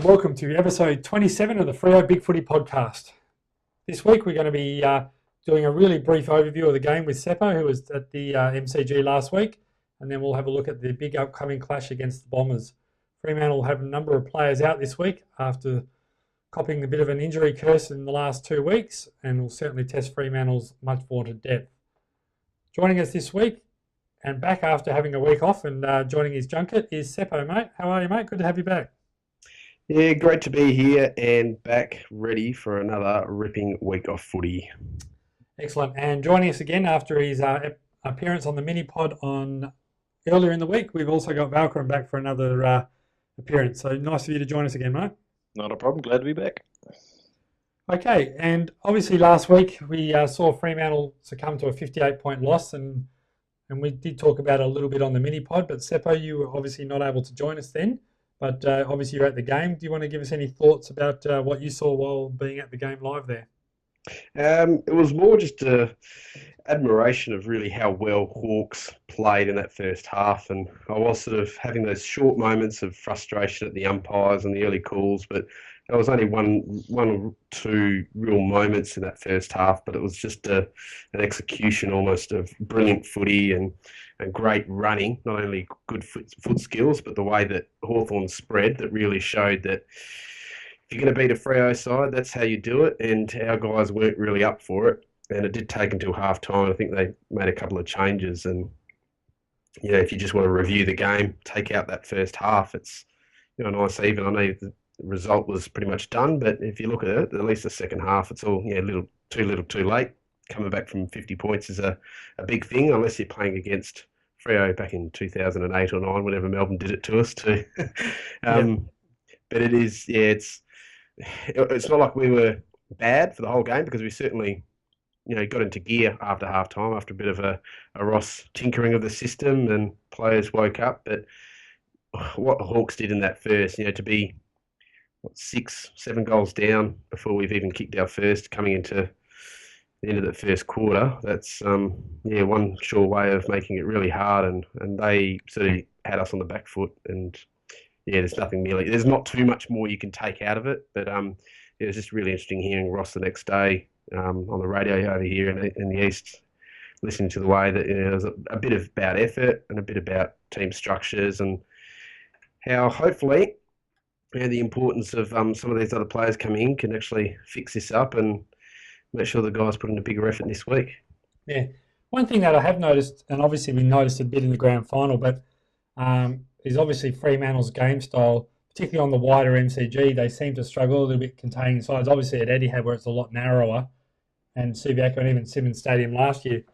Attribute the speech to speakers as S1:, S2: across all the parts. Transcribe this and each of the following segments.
S1: welcome to episode 27 of the FreoBigfootyPodcast. This week we're going to be doing a really brief overview of the game with Seppo, who was at the MCG last week, and then we'll have a look at the big upcoming clash against the Bombers. Fremantle will have a number of players out this week after copying a bit of an injury curse in the last 2 weeks, and will certainly test Fremantle's much vaunted depth. Joining us this week and back after having a week off and joining his junket is Seppo, mate. How are you, mate? Good to have you back.
S2: Yeah, great to be here and back ready for another ripping week of footy.
S1: Excellent. And joining us again after his appearance on the mini-pod on earlier in the week, we've also got Valkyrie back for another appearance. So nice of you to join us again, mate.
S3: Not a problem. Glad to be back.
S1: Okay, and obviously last week we saw Fremantle succumb to a 58-point loss, and we did talk about it a little bit on the mini-pod, but Seppo, you were obviously not able to join us then. But obviously you're at the game. Do you want to give us any thoughts about what you saw while being at the game live there?
S2: It was more just admiration of really how well Hawks played in that first half, and I was sort of having those short moments of frustration at the umpires and the early calls, but there was only one or two real moments in that first half, but it was just an execution almost of brilliant footy and great running, not only good foot skills, but the way that Hawthorn spread that really showed that if you're going to beat a Freo side, that's how you do it, and our guys weren't really up for it, and it did take until half-time. I think they made a couple of changes, and if you just want to review the game, take out that first half, it's nice even. I know the result was pretty much done, but if you look at it, at least the second half, it's all little too late. Coming back from 50 points is a big thing, unless you're playing against Freo back in 2008 or 9, whenever Melbourne did it to us too. But it is, it's not like we were bad for the whole game, because we certainly, got into gear after half time, after a bit of a Ross tinkering of the system, and players woke up. But what the Hawks did in that first, to be 6-7 goals down before we've even kicked our first, coming into the end of the first quarter, that's one sure way of making it really hard, and they sort of had us on the back foot, and there's not too much more you can take out of it, but it was just really interesting hearing Ross the next day on the radio over here in the East, listening to the way that there was a bit about effort and a bit about team structures, and how hopefully the importance of some of these other players coming in can actually fix this up and make sure the guys put in a bigger effort this week.
S1: Yeah. One thing that I have noticed, and obviously we noticed a bit in the grand final, but is obviously Fremantle's game style, particularly on the wider MCG. They seem to struggle a little bit containing sides. Obviously at Etihad, where it's a lot narrower, and Subiaco and even Simmons Stadium last year,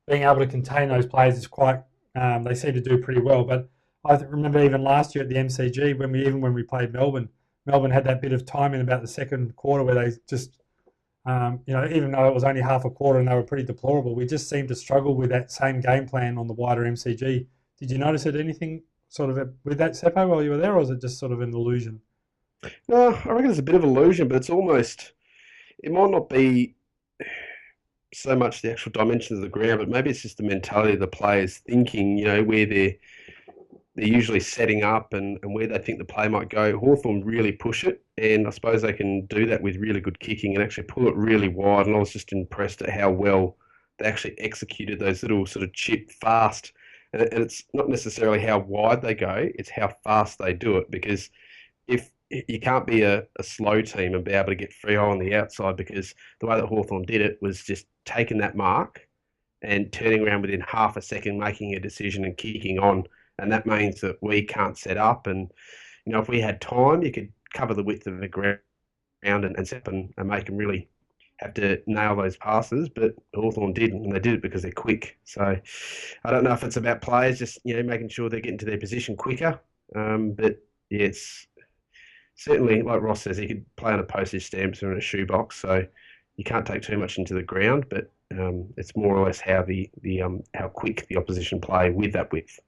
S1: being able to contain those players is quite, they seem to do pretty well. But I remember even last year at the MCG, when we played Melbourne had that bit of time in about the second quarter where they just, even though it was only half a quarter and they were pretty deplorable, we just seemed to struggle with that same game plan on the wider MCG. Did you notice anything sort of with that, Seppo, while you were there, or was it just sort of an illusion?
S2: No, I reckon it's a bit of illusion, but it might not be so much the actual dimensions of the ground, but maybe it's just the mentality of the players thinking, where they're usually setting up and where they think the play might go. Hawthorn really push it, and I suppose they can do that with really good kicking and actually pull it really wide, and I was just impressed at how well they actually executed those little sort of chip fast. And it's not necessarily how wide they go, it's how fast they do it, because if you can't be a slow team and be able to get Freo on the outside, because the way that Hawthorn did it was just taking that mark and turning around within half a second, making a decision and kicking on. And that means that we can't set up. And, if we had time, you could cover the width of the ground and set up and make them really have to nail those passes. But Hawthorn didn't, and they did it because they're quick. So I don't know if it's about players just, making sure they're getting to their position quicker. But it's certainly, like Ross says, he could play on a postage stamp or in a shoebox. So you can't take too much into the ground, but it's more or less how how quick the opposition play with that width.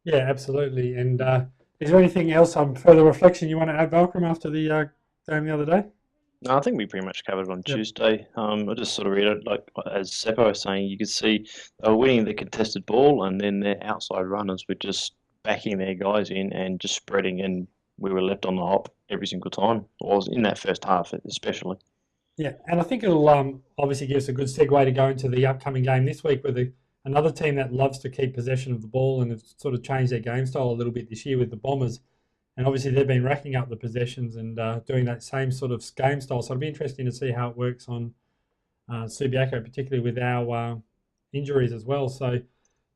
S1: Yeah, absolutely. And is there anything else, further reflection you want to add, Valkyrie, after the game the other day?
S3: No, I think we pretty much covered it on Tuesday. I just sort of read it, like as Seppo was saying, you could see they were winning the contested ball, and then their outside runners were just backing their guys in and just spreading, and we were left on the hop every single time, or in that first half especially.
S1: Yeah, and I think it'll obviously give us a good segue to go into the upcoming game this week with another team that loves to keep possession of the ball and have sort of changed their game style a little bit this year with the Bombers. And obviously they've been racking up the possessions and doing that same sort of game style. So it'll be interesting to see how it works on Subiaco, particularly with our injuries as well. So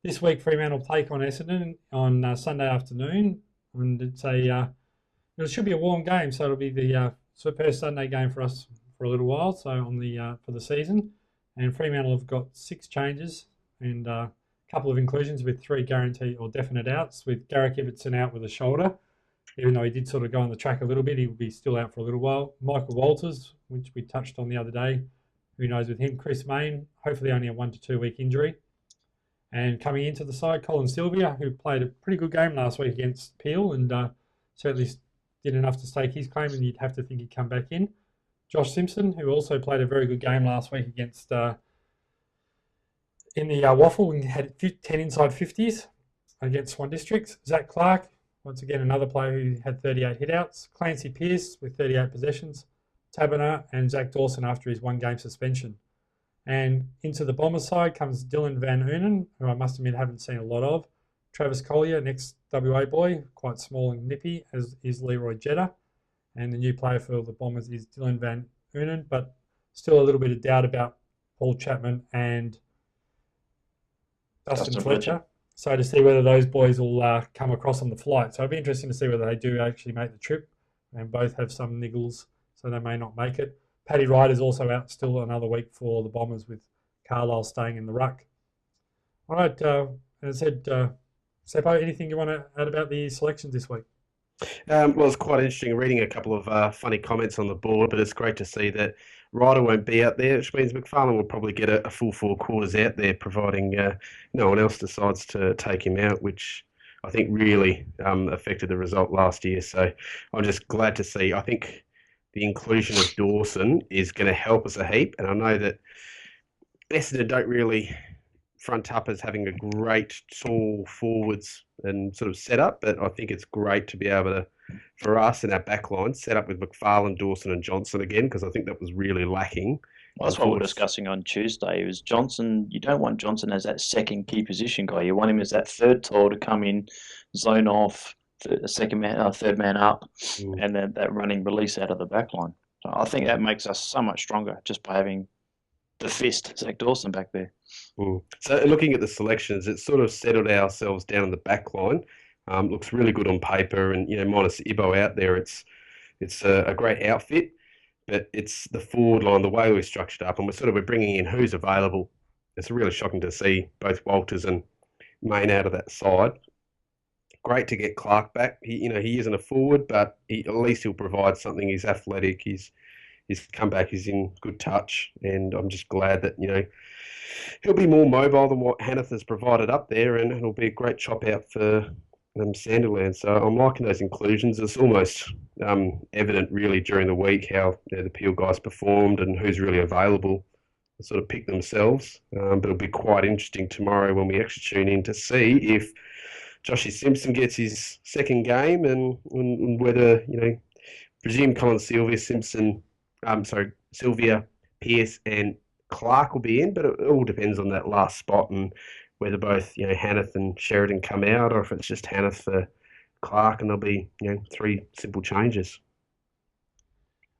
S1: this week Fremantle take on Essendon on Sunday afternoon, and it should be a warm game. So it'll be the first Sunday game for us for a little while. So on the for the season, and Fremantle have got 6 changes and a couple of inclusions with 3 guaranteed or definite outs. With Garrick Ibbotson out with a shoulder, even though he did sort of go on the track a little bit, he will be still out for a little while. Michael Walters, which we touched on the other day, who knows with him. Chris Mayne, hopefully only a 1 to 2 week injury. And coming into the side, Colin Sylvia, who played a pretty good game last week against Peel and certainly did enough to stake his claim, and you'd have to think he'd come back in. Josh Simpson, who also played a very good game last week against in the Waffle and had 10 inside 50s against Swan Districts. Zach Clark, once again, another player who had 38 hitouts. Clancy Pearce with 38 possessions. Taberner and Zach Dawson after his 1 game suspension. And into the Bombers side comes Dylan Van Oonen, who I must admit haven't seen a lot of. Travis Collier, next WA boy, quite small and nippy, as is Leroy Jetta. And the new player for the Bombers is Dylan Van Oonen, but still a little bit of doubt about Paul Chapman and Dustin Fletcher. So to see whether those boys will come across on the flight. So it'll be interesting to see whether they do actually make the trip, and both have some niggles, so they may not make it. Paddy Wright is also out still another week for the Bombers, with Carlisle staying in the ruck. All right, as I said, Seppo, anything you want to add about the selections this week?
S2: Well, it's quite interesting reading a couple of funny comments on the board, but it's great to see that Ryder won't be out there, which means McFarlane will probably get a full 4 quarters out there, providing no one else decides to take him out, which I think really affected the result last year. So I'm just glad to see. I think the inclusion of Dawson is going to help us a heap, and I know that Essendon don't really front up as having a great tall forwards and sort of setup, but I think it's great to be able to, for us in our back line, set up with McFarlane, Dawson and Johnson again, because I think that was really lacking.
S3: Well, that's what we were discussing on Tuesday. It was Johnson. You don't want Johnson as that second key position guy. You want him as that third tall to come in, zone off, third man up, and then that running release out of the back line. So I think that makes us so much stronger just by having the fist, Zach Dawson, back there.
S2: So looking at the selections, it's sort of settled ourselves down in the back line. Looks really good on paper, and minus Ibo out there, it's a great outfit. But it's the forward line, the way we're structured up, and we're bringing in who's available. It's really shocking to see both Walters and Mayne out of that side. Great to get Clark back. He isn't a forward, but at least he'll provide something. He's athletic. His comeback is in good touch, and I'm just glad that he'll be more mobile than what Hanneth has provided up there, and it'll be a great chop out for Sandiland. So I'm liking those inclusions. It's almost evident really during the week how the Peel guys performed and who's really available. They sort of pick themselves, but it'll be quite interesting tomorrow when we actually tune in to see if Joshy Simpson gets his second game and whether presume Colin Sylvia, Pearce and Clark will be in, but it all depends on that last spot and whether both Hanneth and Sheridan come out, or if it's just Hanneth for Clark and there'll be 3 simple changes.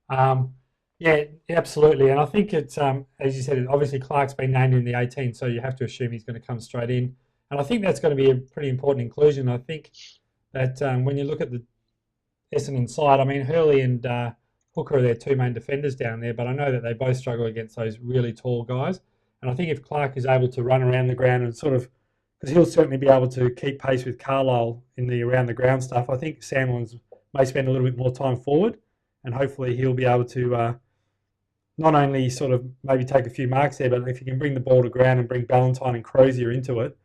S1: Yeah, absolutely, and I think it's as you said, obviously Clark's been named in the 18, so you have to assume he's going to come straight in, and I think that's going to be a pretty important inclusion. I think that when you look at the Essendon side, I mean Hurley and Hooker are their 2 main defenders down there, but I know that they both struggle against those really tall guys. And I think if Clark is able to run around the ground and because he'll certainly be able to keep pace with Carlisle in the around the ground stuff, I think Sandlands may spend a little bit more time forward, and hopefully he'll be able to not only sort of maybe take a few marks there, but if he can bring the ball to ground and bring Ballantyne and Crozier into it,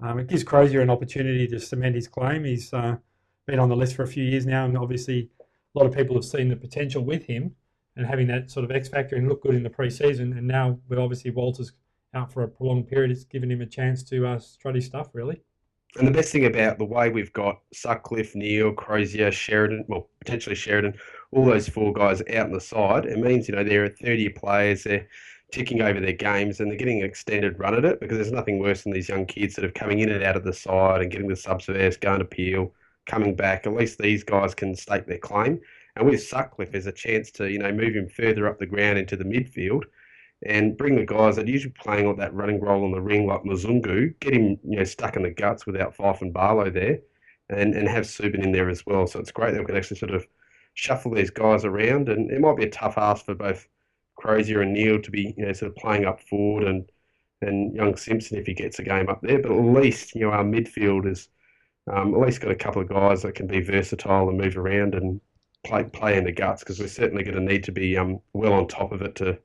S1: it gives Crozier an opportunity to cement his claim. He's been on the list for a few years now, and obviously a lot of people have seen the potential with him and having that sort of X factor and look good in the pre-season. And now with obviously Walters out for a prolonged period, it's given him a chance to strut his stuff, really.
S2: And the best thing about the way we've got Sutcliffe, Neil, Crozier, Sheridan, well, potentially Sheridan, all those four guys out on the side, it means, they're 30 players, they're ticking over their games and they're getting an extended run at it, because there's nothing worse than these young kids that are coming in and out of the side and getting the subs first, going to Peel, coming back. At least these guys can stake their claim. And with Sutcliffe, there's a chance to, move him further up the ground into the midfield and bring the guys that are usually playing on that running role on the ring, like Mzungu, get him, stuck in the guts without Fife and Barlow there, and have Subin in there as well. So it's great that we can actually sort of shuffle these guys around, and it might be a tough ask for both Crozier and Neil to be, sort of playing up forward, and young Simpson if he gets a game up there. But at least, our midfield is at least got a couple of guys that can be versatile and move around and play in the guts, because we're certainly going to need to be well on top of it to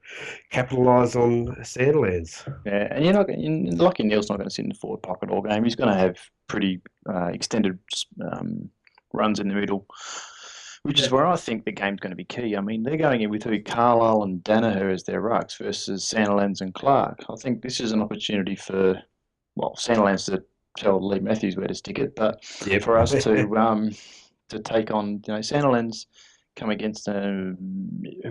S2: capitalise on Sandilands.
S3: Yeah, and Lachie Neal's not going to sit in the forward pocket all game. He's going to have pretty extended runs in the middle, which is where I think the game's going to be key. I mean, they're going in with Carlisle and Danaher as their rucks versus Sandilands and Clark. I think this is an opportunity for, Sandilands to tell Lee Matthews where to stick it, but for us to take on, Sandilands come against, who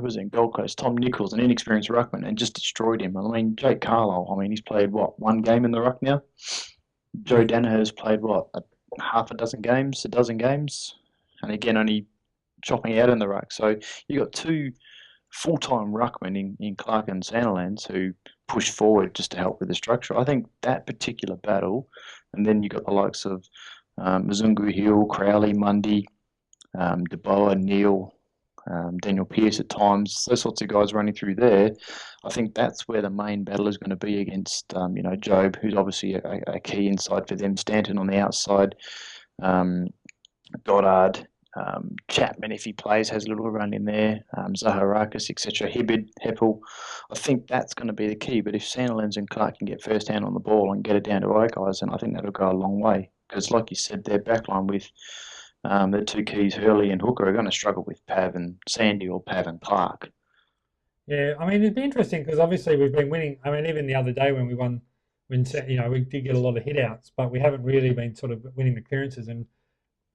S3: was in Gold Coast, Tom Nichols, an inexperienced ruckman, and just destroyed him. I mean, Jake Carlisle, he's played, one game in the ruck now? Joe Danaher's played, a dozen games, and again, only chopping out in the ruck. So you got two full-time ruckmen in Clark and Sandilands who push forward just to help with the structure. I think that particular battle, and then you got the likes of Mzungu, Hill, Crowley, Mundy, DeBoer, Neil, Daniel Pearce at times, those sorts of guys running through there. I think that's where the main battle is going to be against, Job, who's obviously a key inside for them, Stanton on the outside, Goddard, Chapman, if he plays, has a little run in there, Zaharakis, etc., Hibbard, Heppel. I think that's going to be the key. But if Sandilands and Clark can get first hand on the ball and get it down to our guys, then I think that'll go a long way. Because, like you said, their backline with the two keys, Hurley and Hooker, are going to struggle with Pav and Sandy or Pav and Clark.
S1: Yeah, it'd be interesting because obviously we've been winning. Even the other day when we won, we did get a lot of hit outs, but we haven't really been sort of winning the clearances. And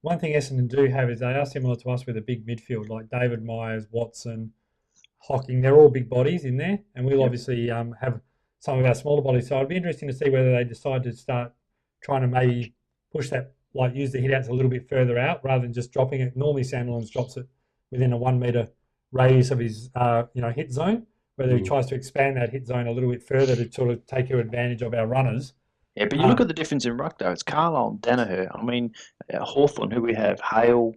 S1: one thing Essendon do have is they are similar to us with a big midfield, like David Myers, Watson, Hocking. They're all big bodies in there, and we'll obviously have some of our smaller bodies. So it'd be interesting to see whether they decide to start trying to maybe push that, like use the hit outs a little bit further out rather than just dropping it. Normally Sandilands drops it within a 1 metre radius of his hit zone, whether he tries to expand that hit zone a little bit further to sort of take advantage of our runners.
S3: Yeah, but you look at the difference in ruck though. It's Carlisle and Danaher. Hawthorn, who we have, Hale,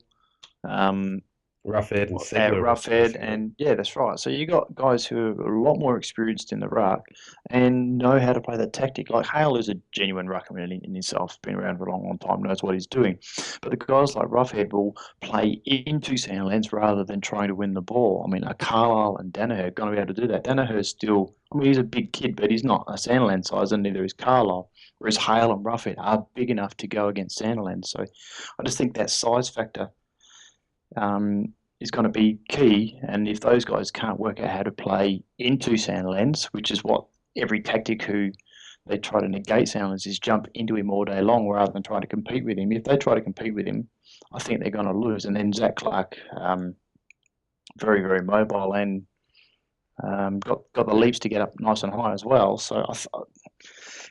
S2: Roughhead and Segler.
S3: Roughhead, and that's right. So you got guys who are a lot more experienced in the ruck and know how to play that tactic. Like Hale is a genuine ruckman in himself, been around for a long, long time, knows what he's doing. But the guys like Roughhead will play into Sandilands rather than trying to win the ball. A Carlisle and Danaher are going to be able to do that. Danaher's still, he's a big kid, but he's not a Sandilands size, and neither is Carlisle. Whereas Hale and Roughhead are big enough to go against Sandilands. So I just think that size factor is going to be key. And if those guys can't work out how to play into Sandilands, which is what every tactic who they try to negate Sandilands is jump into him all day long rather than try to compete with him. If they try to compete with him, I think they're going to lose. And then Zach Clark, very, very mobile and got the leaps to get up nice and high as well. So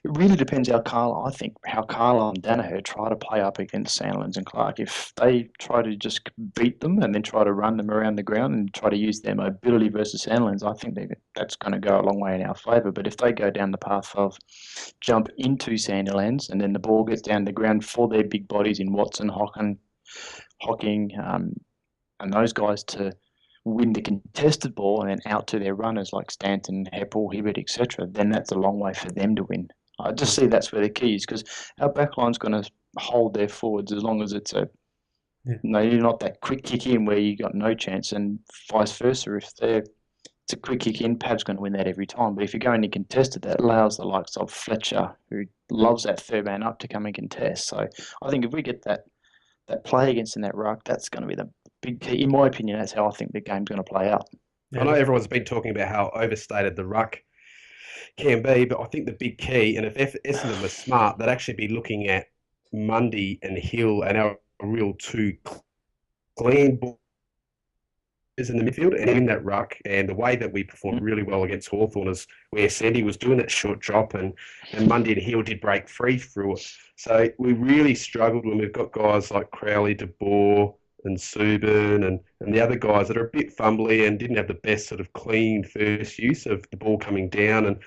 S3: it really depends how Carlisle and Danaher try to play up against Sandilands and Clark. If they try to just beat them and then try to run them around the ground and try to use their mobility versus Sandilands, I think that's going to go a long way in our favour. But if they go down the path of jump into Sandilands and then the ball gets down the ground for their big bodies in Watson, Hocking, and those guys to win the contested ball and then out to their runners like Stanton, Heppel, Hibbert, etc., then that's a long way for them to win. I just see that's where the key is, because our backline's going to hold their forwards as long as it's you're not that quick kick in where you got no chance, and vice versa. If it's a quick kick in, Pav's going to win that every time. But if you're going to contest it, that allows the likes of Fletcher, who loves that third man up, to come and contest. So I think if we get that play against in that ruck, that's going to be the big key. In my opinion, that's how I think the game's going to play out.
S2: I know everyone's been talking about how overstated the ruck can be, but I think the big key, and if Essendon was smart, they'd actually be looking at Mundy and Hill are now real two clean balls in the midfield and in that ruck. And the way that we performed really well against Hawthorn is where Sandy was doing that short drop and Mundy and Hill did break free through it. So we really struggled when we've got guys like Crowley, De Boer and Subin and the other guys that are a bit fumbly and didn't have the best sort of clean first use of the ball coming down. And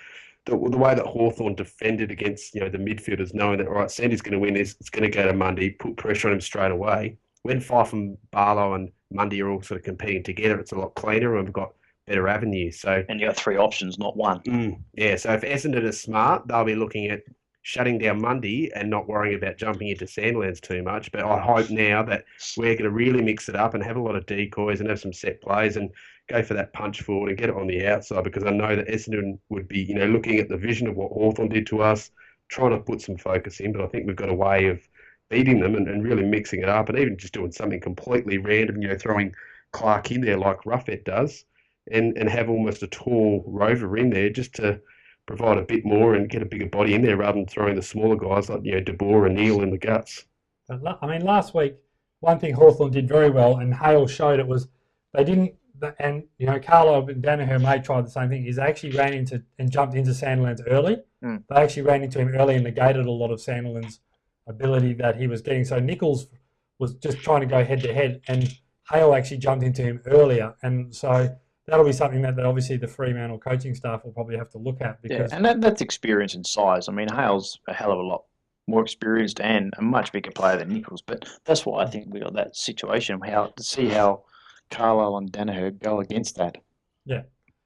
S2: the way that Hawthorn defended against the midfielders, knowing that, all right, Sandy's going to win this, it's going to go to Mundy, put pressure on him straight away. When Fife and Barlow and Mundy are all sort of competing together, it's a lot cleaner and we've got better avenues. So,
S3: and you got 3 options, not one.
S2: Yeah, so if Essendon is smart, they'll be looking at shutting down Mundy and not worrying about jumping into Sandlands too much. But I hope now that we're going to really mix it up and have a lot of decoys and have some set plays and go for that punch forward and get it on the outside, because I know that Essendon would be, looking at the vision of what Hawthorn did to us, trying to put some focus in. But I think we've got a way of beating them and really mixing it up and even just doing something completely random, throwing Clark in there like Ruffett does and have almost a tall rover in there just to provide a bit more and get a bigger body in there rather than throwing the smaller guys like, De Boer and Neil in the guts.
S1: I mean, last week, one thing Hawthorn did very well, and Hale showed it, was they didn't, and, Carlo and Danaher may try the same thing, is they actually ran into and jumped into Sandilands early. They actually ran into him early and negated a lot of Sandilands' ability that he was getting. So Nichols was just trying to go head-to-head, and Hale actually jumped into him earlier. And so that'll be something that obviously the Fremantle coaching staff will probably have to look at. Because
S3: and that's experience and size. I mean, Hale's a hell of a lot more experienced and a much bigger player than Nichols, but that's why I think we got that situation, to see how Carlisle and Danaher go against that.
S1: Yeah,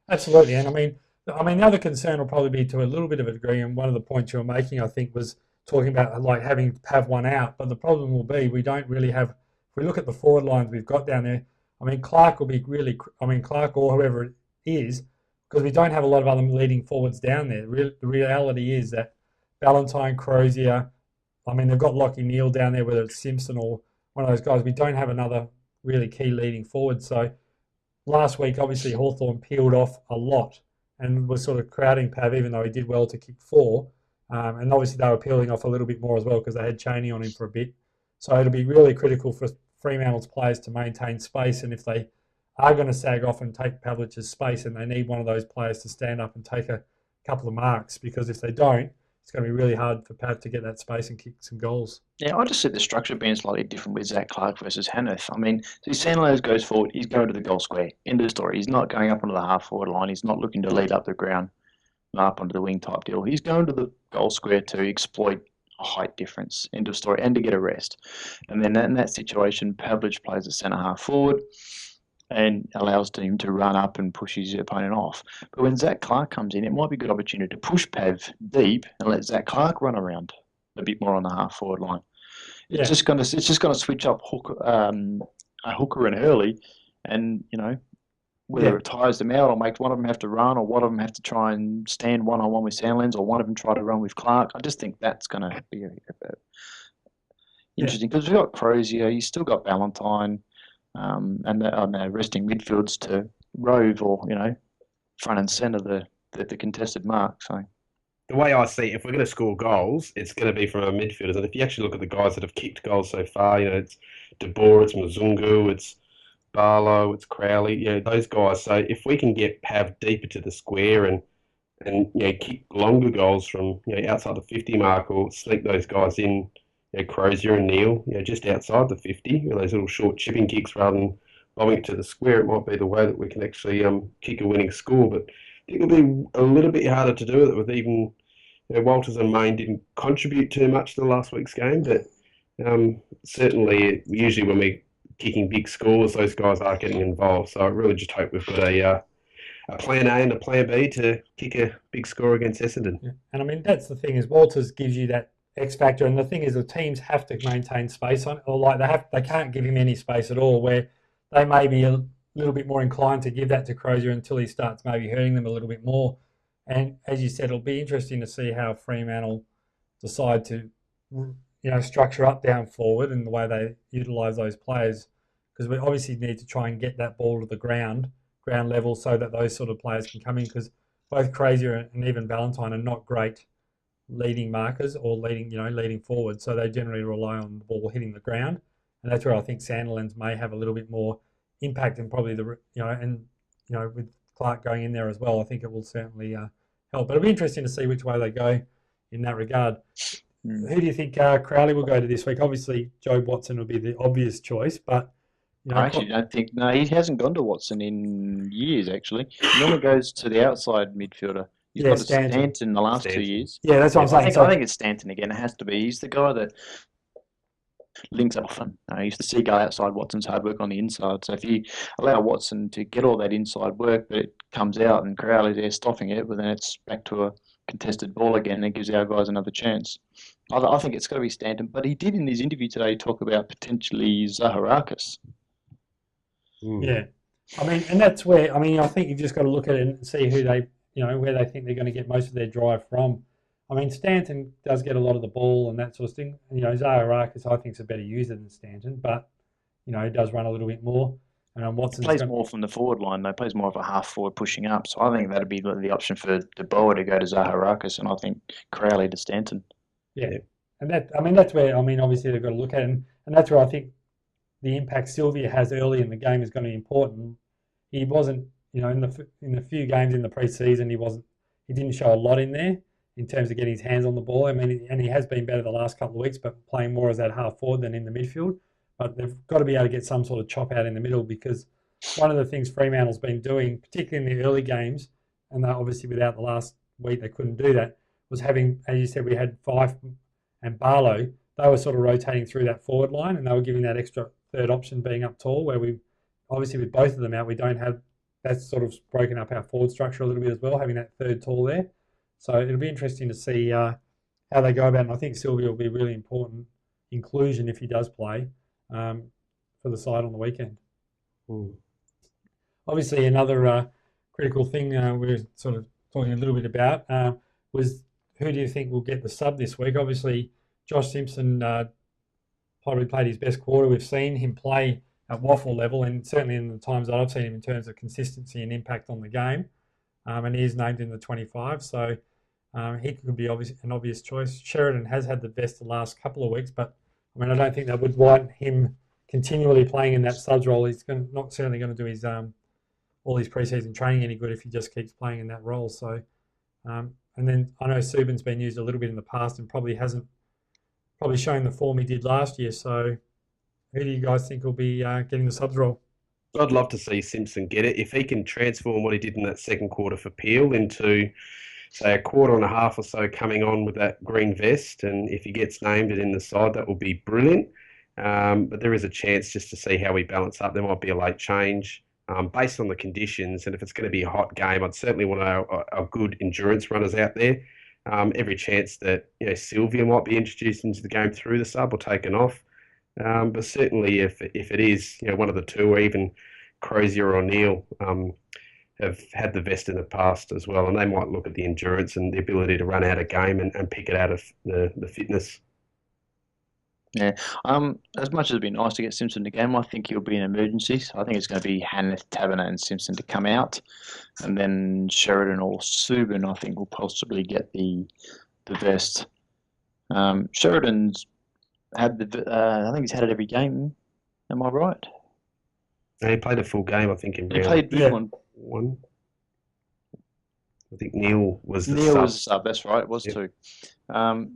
S1: absolutely. And I mean, the other concern will probably be, to a little bit of a degree, and one of the points you were making, I think, was talking about like having to have one out. But the problem will be we don't really have, if we look at the forward lines we've got down there, I mean, Clark will be really, Clark or whoever it is, because we don't have a lot of other leading forwards down there. The reality is that Valentine, Crozier, they've got Lockie Neal down there, whether it's Simpson or one of those guys. We don't have another really key leading forward. So last week, obviously, Hawthorn peeled off a lot and was sort of crowding Pav, even though he did well to kick 4. And obviously they were peeling off a little bit more as well because they had Chaney on him for a bit. So it'll be really critical for Fremantle's players to maintain space. And if they are going to sag off and take Pavlich's space, and they need one of those players to stand up and take a couple of marks, because if they don't, it's going to be really hard for Pav to get that space and kick some goals.
S3: Yeah, I just see the structure being slightly different with Zach Clark versus Hanneth. I mean, see, Sandlands goes forward, he's going to the goal square. End of the story. He's not going up onto the half-forward line. He's not looking to lead up the ground and up onto the wing type deal. He's going to the goal square to exploit a height difference, end of story, and to get a rest. And then in that situation, Pavlich plays a centre-half forward and allows him to run up and push his opponent off. But when Zach Clark comes in, it might be a good opportunity to push Pav deep and let Zach Clark run around a bit more on the half-forward line. It's just going to switch up a hooker and Hurley, and whether it tires them out or makes one of them have to run, or one of them have to try and stand one-on-one with Sandlands, or one of them try to run with Clark. I just think that's going to be interesting, because we've got Crozier, you've still got Valentine, and they're resting midfields to rove or front and centre the contested mark. So
S2: the way I see it, if we're going to score goals, it's going to be from our midfielders. And if you actually look at the guys that have kicked goals so far, it's De Boer, it's Mzungu, it's Barlow, it's Crowley, those guys. So if we can get Pav deeper to the square and kick longer goals from outside the 50 mark, or sneak those guys in, Crozier and Neil, just outside the 50, those little short chipping kicks rather than bombing it to the square, it might be the way that we can actually kick a winning score. But I think it'll be a little bit harder to do it with even Walters and Main didn't contribute too much to the last week's game, but certainly usually when we're kicking big scores, those guys are getting involved. So I really just hope we've got a plan A and a plan B to kick a big score against Essendon.
S1: Yeah. And that's the thing, is Walters gives you that X factor, and the thing is the teams have to maintain space on it, or they can't give him any space at all, where they may be a little bit more inclined to give that to Crozier until he starts maybe hurting them a little bit more. And as you said, it'll be interesting to see how Fremantle decide to structure up down forward and the way they utilise those players, because we obviously need to try and get that ball to the ground level, so that those sort of players can come in, because both Crozier and even Valentine are not great leading markers or leading forward. So they generally rely on the ball hitting the ground, and that's where I think Sandilands may have a little bit more impact, and probably with Clark going in there as well, I think it will certainly help. But it'll be interesting to see which way they go in that regard. Who do you think Crowley will go to this week? Obviously, Joe Watson will be the obvious choice, but
S3: I actually don't think. No, he hasn't gone to Watson in years. Actually, he normally goes to the outside midfielder. He's gone to Stanton the last 2 years.
S1: Yeah, that's what I'm saying.
S3: I think it's Stanton again. It has to be. He's the guy that links up often. He's the seagull outside. Watson's hard work on the inside. So if you allow Watson to get all that inside work, but it comes out and Crowley's there stopping it, well, then it's back to a contested ball again. It gives our guys another chance. I think it's got to be Stanton. But he did in his interview today talk about potentially Zaharakis.
S1: Yeah, I mean, and that's where I think you've just got to look at it and see who they, where they think they're going to get most of their drive from. I mean, Stanton does get a lot of the ball and that sort of thing. Zaharakis, I think, is a better user than Stanton, but he does run a little bit more. And Watson
S3: plays more from the forward line, though. Plays more of a half forward pushing up. So I think that'd be the option for De Boer to go to Zaharakis, and I think Crowley to Stanton.
S1: Yeah, and that's where obviously they've got to look at it, and that's where I think the impact Sylvia has early in the game is going to be important. He wasn't, in the few games in the pre-season, he didn't show a lot in there in terms of getting his hands on the ball. And he has been better the last couple of weeks, but playing more as that half forward than in the midfield. But they've got to be able to get some sort of chop out in the middle, because one of the things Fremantle's been doing, particularly in the early games, and obviously without the last week they couldn't do that, was having, as you said, we had Fife and Barlow. They were sort of rotating through that forward line, and they were giving that extra third option being up tall, where we obviously with both of them out, we don't have, that's sort of broken up our forward structure a little bit as well, having that third tall there. So it'll be interesting to see how they go about it. And I think Sylvia will be a really important inclusion if he does play for the side on the weekend. Obviously, another critical thing we're sort of talking a little bit about was who do you think will get the sub this week? Obviously, Josh Simpson probably played his best quarter. We've seen him play at waffle level, and certainly in the times that I've seen him in terms of consistency and impact on the game. And he is named in the 25, so he could be an obvious choice. Sheridan has had the best the last couple of weeks, but I don't think that would want him continually playing in that subs role. He's not certainly going to do his all his preseason training any good if he just keeps playing in that role. So, and then I know Subban's been used a little bit in the past and probably hasn't shown the form he did last year. So, who do you guys think will be getting the subs role?
S2: I'd love to see Simpson get it. If he can transform what he did in that second quarter for Peel into, say, a quarter and a half or so coming on with that green vest, and if he gets named it in the side, that will be brilliant. But there is a chance just to see how we balance up. There might be a late change based on the conditions, and if it's going to be a hot game, I'd certainly want our good endurance runners out there. Every chance that Sylvia might be introduced into the game through the sub or taken off. But certainly if it is one of the two, or even Crozier or O'Neill have had the vest in the past as well, and they might look at the endurance and the ability to run out a game and pick it out of the fitness.
S3: Yeah. As much as it'd be nice to get Simpson in the game, I think he'll be an emergency. So I think it's going to be Hanneth, Taverner and Simpson to come out. And then Sheridan or Subban, I think, will possibly get the vest. Sheridan's had I think he's had it every game. Am I right?
S2: No, he played a full game, I think, in
S3: round. He played
S2: one. I think Neil was the
S3: Neil
S2: sub.
S3: was the sub, that's right, it was too.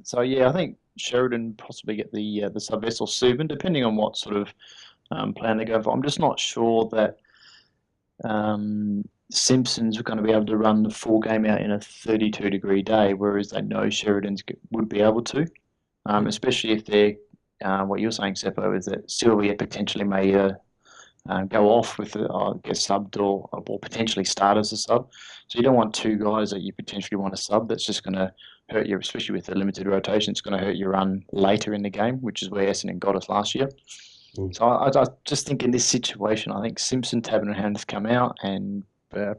S3: So yeah, I think Sheridan possibly get the sub vest or Subban, depending on what sort of plan they go for. I'm just not sure that Simpson's going to be able to run the full game out in a 32-degree day, whereas they know Sheridan's would be able to, especially if they're, what you're saying, Seppo, is that Sylvia potentially may go off with get subbed or potentially start as a sub. So you don't want two guys that you potentially want to sub. That's just going to hurt you, especially with the limited rotation. It's going to hurt your run later in the game, which is where Essendon got us last year. So I just think in this situation, I think Simpson, Taverner and Hanneth come out, and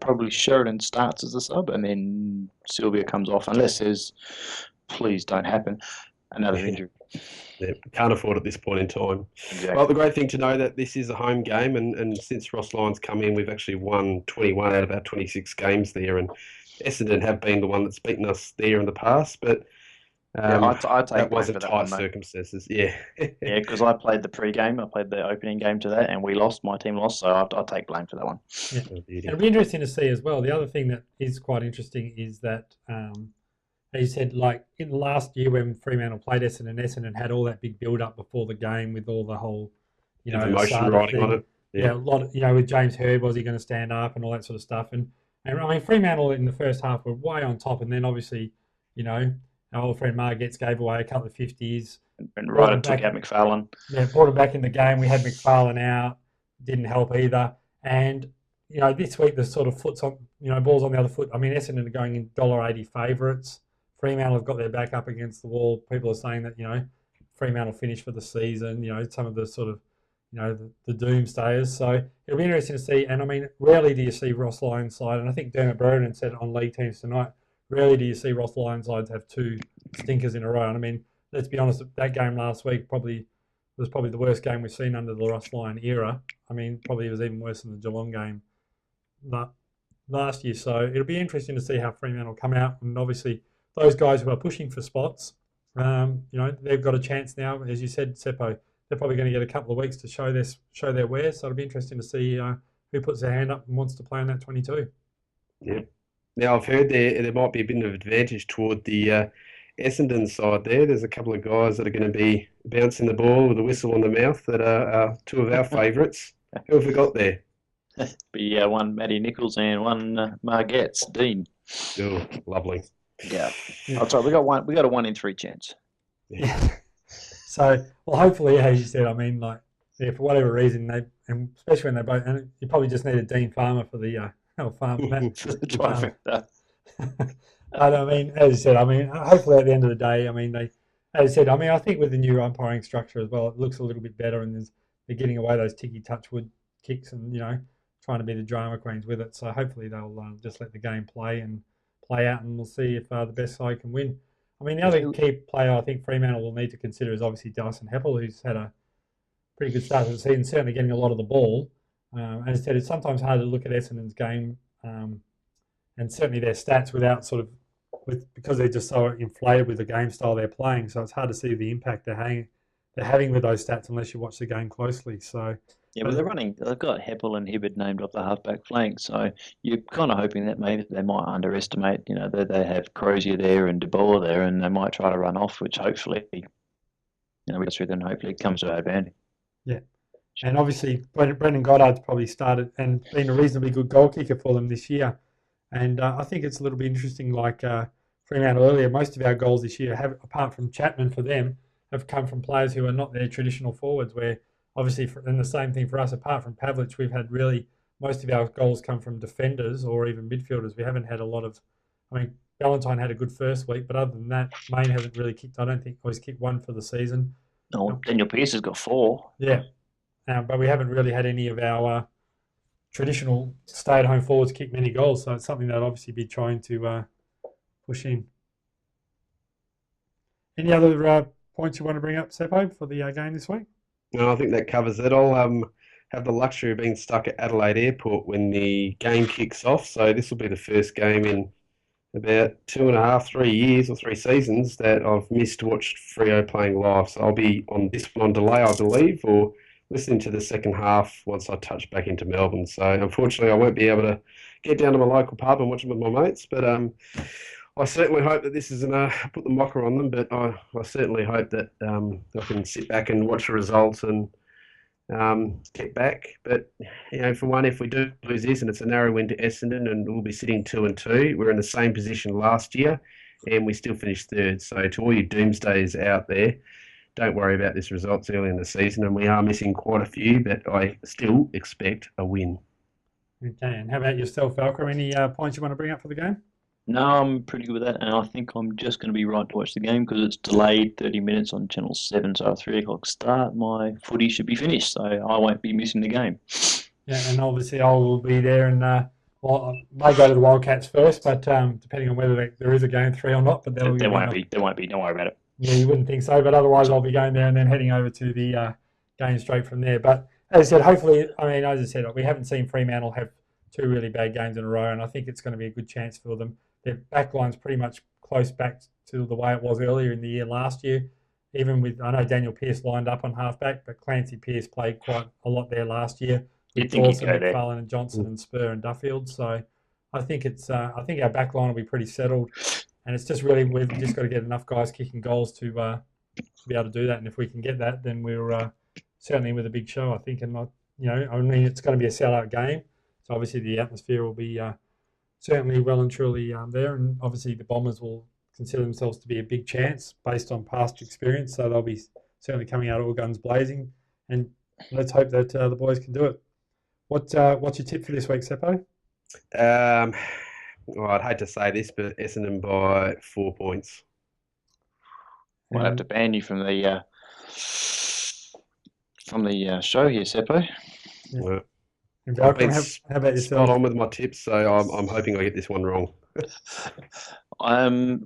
S3: probably Sheridan starts as a sub, and then Sylvia comes off, unless there's, please don't happen, another injury.
S2: Yeah, can't afford at this point in time.
S3: Exactly.
S2: Well, the great thing to know that this is a home game, and since Ross Lyon's come in, we've actually won 21 out of our 26 games there, and Essendon have been the one that's beaten us there in the past. But
S3: I take
S2: That
S3: blame
S2: wasn't
S3: for that
S2: tight
S3: one, mate.
S2: circumstances. Yeah.
S3: Yeah, because I played the pre-game, I played the opening game to that, and we lost. My team lost, so I'll take blame for that one.
S1: Yeah.
S2: Oh, beauty.
S1: It'll be interesting to see as well. The other thing that is quite interesting is that, as you said, like in the last year when Fremantle played Essendon had all that big build-up before the game with all the whole,
S2: Bit of emotion
S1: Asada
S2: riding on
S1: thing.
S2: it.
S1: Yeah,
S2: Yeah.
S1: a lot of, with James Hird, was he going to stand up and all that sort of stuff. And I mean, Fremantle in the first half were way on top, and then obviously, our old friend Margetts gave away a couple of 50s.
S3: And
S1: Brought
S3: Ryder
S1: him
S3: took
S1: back.
S3: out McFarlane.
S1: Yeah, brought him back in the game. We had McFarlane out, didn't help either. And this week the sort of foot's on, balls on the other foot. I mean, Essendon are going in $1.80 favourites. Fremantle have got their back up against the wall. People are saying that Fremantle finish for the season. Some of the sort of the doomsayers. So it'll be interesting to see. And I mean, rarely do you see Ross Lyon's side. And I think Dermot Brereton said it on League Teams tonight. Rarely do you see Ross Lyon's sides have two stinkers in a row. And I mean, let's be honest, that game last week was probably the worst game we've seen under the Ross Lyon era. I mean, probably it was even worse than the Geelong game last year. So it'll be interesting to see how Fremantle come out. And obviously, those guys who are pushing for spots, they've got a chance now. As you said, Seppo, they're probably going to get a couple of weeks to show their wares. So it'll be interesting to see who puts their hand up and wants to play in that 22.
S2: Yeah. Now I've heard there might be a bit of advantage toward the Essendon side there. There's a couple of guys that are going to be bouncing the ball with a whistle on the mouth that are two of our favourites. Who have we got there?
S3: Be one Matty Nichols and one Margetts, Dean.
S2: Oh, lovely.
S3: Yeah. I'll try. We got a 1 in 3 chance.
S1: Yeah. So, well, hopefully, as you said, I mean, like, yeah, for whatever reason, and especially when they both, and you probably just need a Dean Farmer for the farm
S3: For the trifecta.
S1: But I mean, as you said, I mean, hopefully at the end of the day, I mean, as you said, I mean, I think with the new umpiring structure as well, it looks a little bit better, and they're getting away those ticky touchwood kicks, and trying to be the drama queens with it. So hopefully they'll just let the game play out, and we'll see if the best side can win. I mean, the other key player I think Fremantle will need to consider is obviously Dyson Heppel, who's had a pretty good start to the season, certainly getting a lot of the ball. As I said, it's sometimes hard to look at Essendon's game and certainly their stats because they're just so inflated with the game style they're playing. So it's hard to see the impact they're having with those stats unless you watch the game closely. So
S3: yeah, but they've got Heppel and Hibberd named off the halfback flank, so you're kind of hoping that maybe they might underestimate, they have Crozier there and De Boer there, and they might try to run off, which hopefully, we go through, then hopefully it comes to our advantage.
S1: Yeah. And obviously, Brendan Goddard's probably started and been a reasonably good goal kicker for them this year. And I think it's a little bit interesting, like Fremantle earlier, most of our goals this year, apart from Chapman for them, have come from players who are not their traditional forwards, where obviously, and the same thing for us, apart from Pavlich, we've had really, most of our goals come from defenders or even midfielders. We haven't had a lot of, I mean, Valentine had a good first week, but other than that, Main hasn't really kicked, I don't think, always kicked one for the season.
S3: No, Daniel Pearce has got 4.
S1: Yeah. But we haven't really had any of our traditional stay-at-home forwards kick many goals, so it's something that I'll obviously be trying to push in. Any other points you want to bring up, Seppo, for the game this week?
S2: No, I think that covers it. I'll have the luxury of being stuck at Adelaide Airport when the game kicks off, so this will be the first game in about 2.5, 3 years or 3 seasons that I've missed watched Freo playing live. So I'll be on this one on delay, I believe, or listening to the second half once I touch back into Melbourne. So unfortunately, I won't be able to get down to my local pub and watch them with my mates. But I certainly hope that this isn't put the mocker on them. But I certainly hope that I can sit back and watch the results and get back. But for one, if we do lose this and it's a narrow win to Essendon, and we'll be sitting 2-2, we're in the same position last year, and we still finished third. So to all you doomsdays out there, don't worry about this results early in the season, and we are missing quite a few, but I still expect a win.
S1: Okay, and how about yourself, Valkyrie? Any points you want to bring up for the game?
S3: No, I'm pretty good with that, and I think I'm just going to be right to watch the game because it's delayed 30 minutes on Channel 7, so at 3 o'clock start, my footy should be finished, so I won't be missing the game.
S1: Yeah, and obviously I will be there, and I may go to the Wildcats first, but depending on whether there is a game 3 or not. But
S3: there won't be. Don't worry about it.
S1: Yeah, you wouldn't think so, but otherwise I'll be going there and then heading over to the game straight from there. But as I said, hopefully, as I said, we haven't seen Fremantle have 2 really bad games in a row, and I think it's going to be a good chance for them. Their backline's pretty much close back to the way it was earlier in the year last year. Even with, I know Daniel Pearce lined up on halfback, but Clancy Pearce played quite a lot there last year with
S3: You'd think he'd
S1: Dawson,
S3: go there.
S1: McFarlane, and Johnson, and Spur and Duffield. So I think I think our back line will be pretty settled, and it's just really we've just got to get enough guys kicking goals to be able to do that. And if we can get that, then we're certainly in with a big show, I think. And not, I mean, it's going to be a sellout game, so obviously the atmosphere will be certainly well and truly there, and obviously the Bombers will consider themselves to be a big chance based on past experience, so they'll be certainly coming out all guns blazing, and let's hope that the boys can do it. What's your tip for this week, Seppo?
S2: Well, I'd hate to say this, but Essendon by 4 points.
S3: Might have to ban you from the show here, Seppo.
S2: Yeah.
S1: And
S2: I've
S1: Malcolm,
S2: been
S1: how about
S2: spot
S1: yourself?
S2: on with my tips, so I'm hoping I get this one wrong.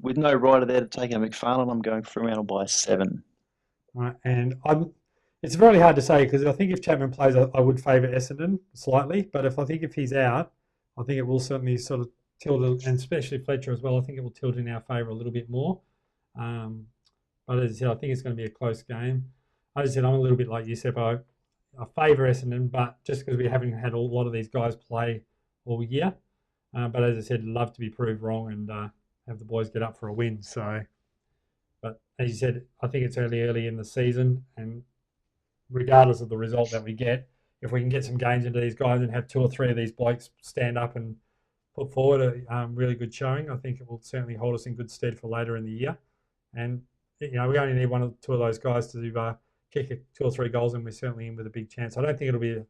S3: With no rider there to take out McFarlane, I'm going Fremantle by 7.
S1: Right, and it's really hard to say because I think if Chapman plays, I would favour Essendon slightly, but if he's out, I think it will certainly sort of tilt, and especially Fletcher as well. I think it will tilt in our favour a little bit more. But as I said, I think it's going to be a close game. As I said, I'm a little bit like you, Seppo. I favour Essendon, but just because we haven't had a lot of these guys play all year. But as I said, love to be proved wrong and have the boys get up for a win. So, but as you said, I think it's early in the season, and regardless of the result that we get, if we can get some gains into these guys and have 2 or 3 of these blokes stand up and put forward a really good showing, I think it will certainly hold us in good stead for later in the year. And we only need 1 or 2 of those guys to kick 2 or 3 goals, and we're certainly in with a big chance. I don't think it'll be a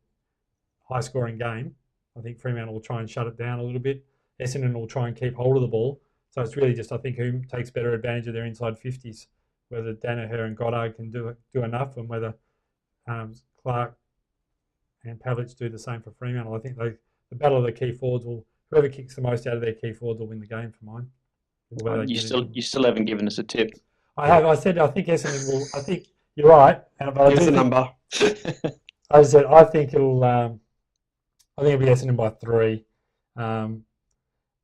S1: high-scoring game. I think Fremantle will try and shut it down a little bit. Essendon will try and keep hold of the ball. So it's really just, I think, who takes better advantage of their inside 50s, whether Danaher and Goddard can do enough, and whether Clark and Pavlich do the same for Fremantle. I think the battle of the key forwards whoever kicks the most out of their key forwards will win the game for mine.
S3: You still haven't given us a tip.
S1: I have. I said I think Essendon will. I think you're right. But
S2: Give us a number.
S1: As I said, I think it'll. I think it'll be Essendon by 3.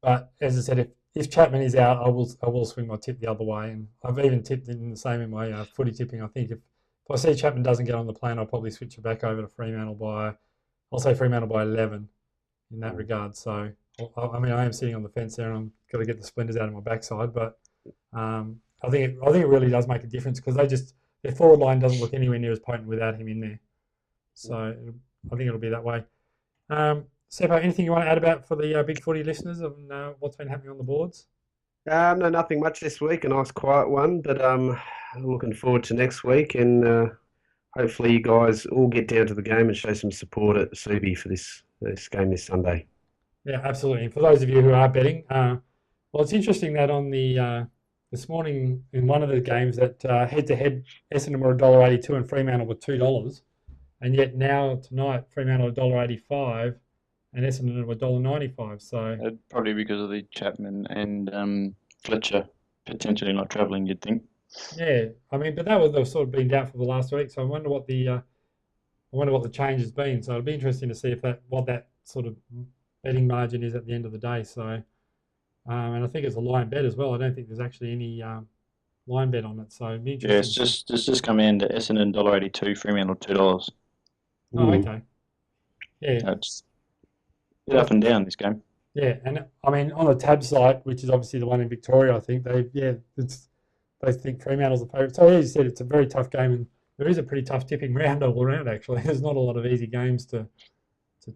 S1: But as I said, if Chapman is out, I will swing my tip the other way, and I've even tipped in the same in my footy tipping. I think if I see Chapman doesn't get on the plane, I'll probably switch it back over to Fremantle I'll say Fremantle by 11 in that regard. So I mean, I am sitting on the fence there, and I'm got to get the splinters out of my backside, but I think it really does make a difference because their forward line doesn't look anywhere near as potent without him in there. So I think it'll be that way. Seppo, anything you want to add about for the Big Footy listeners of what's been happening on the boards?
S2: No, nothing much this week. A nice quiet one, but looking forward to next week, and hopefully you guys all get down to the game and show some support at Subi for this game this Sunday.
S1: Yeah, absolutely. And for those of you who are betting, well, it's interesting that on the this morning in one of the games that head-to-head Essendon were $1.82 and Fremantle were $2, and yet now tonight Fremantle $1.85 and Essendon were $1.95. So
S3: probably because of the Chapman and Fletcher potentially not travelling, you'd think.
S1: Yeah, I mean, but that was sort of been doubtful the last week. So I wonder what the change has been. So it'll be interesting to see what that sort of betting margin is at the end of the day. So. And I think it's a line bet as well. I don't think there's actually any line bet on it. So it'd be interesting.
S3: Yeah, it's just come in to Essendon $1.82, Fremantle $2.
S1: Oh, okay. Yeah.
S3: It's a bit up and down this game.
S1: Yeah, and I mean on the tab site, which is obviously the one in Victoria, I think they think Fremantle's the favourite. So as you said, it's a very tough game, and there is a pretty tough tipping round all around. Actually, there's not a lot of easy games to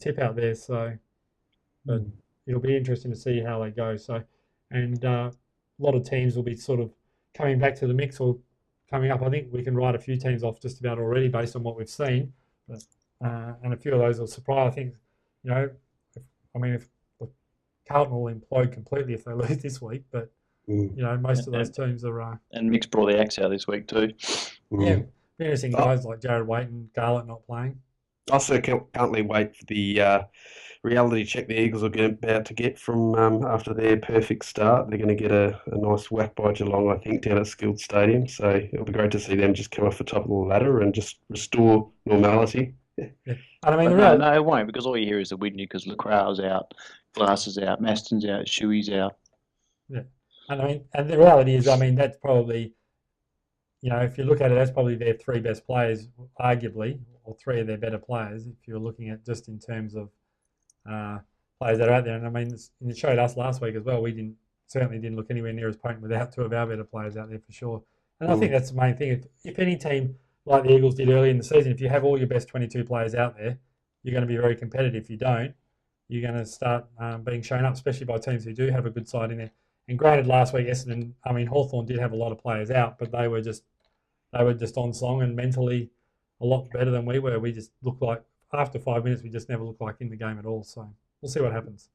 S1: tip out there. So, but. It'll be interesting to see how they go. So, and a lot of teams will be sort of coming back to the mix or coming up. I think we can write a few teams off just about already based on what we've seen. But, and a few of those will surprise. I think, if Carlton will implode completely if they lose this week, but most of those teams are.
S3: And Mick's brought the axe out this week too.
S1: Yeah, be interesting guys like Jared Waite and Garlett not playing.
S2: I also can't wait for the reality check the Eagles are about to get from after their perfect start. They're going to get a nice whack by Geelong, I think, down at Skilled Stadium. So it'll be great to see them just come off the top of the ladder and just restore normality.
S1: Yeah. And I mean,
S3: no, it won't, because all you hear is the Whitney because Lacrow's out, Glass is out, Maston's out, Shuey's out.
S1: Yeah. And the reality is, that's probably, if you look at it, that's probably their three best players, arguably, or three of their better players, if you're looking at just in terms of players that are out there. And it showed us last week as well. We certainly didn't look anywhere near as potent without two of our better players out there for sure. And I think that's the main thing. If any team like the Eagles did early in the season, if you have all your best 22 players out there, you're going to be very competitive. If you don't, you're going to start being shown up, especially by teams who do have a good side in there. And granted, last week, Hawthorn did have a lot of players out, but they were just on song and mentally a lot better than we were. We just looked like, after 5 minutes, we just never looked like in the game at all. So we'll see what happens.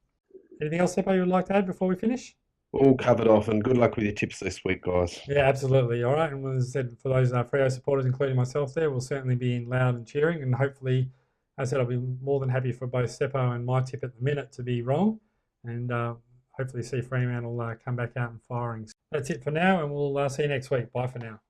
S1: Anything else, Seppo, you would like to add before we finish?
S2: All covered off, and good luck with your tips this week, guys.
S1: Yeah, absolutely. All right. And as I said, for those Freo supporters, including myself there, we'll certainly be in loud and cheering. And hopefully, as I said, I'll be more than happy for both Seppo and my tip at the minute to be wrong. And hopefully see Fremantle will come back out and firing. So that's it for now, and we'll see you next week. Bye for now.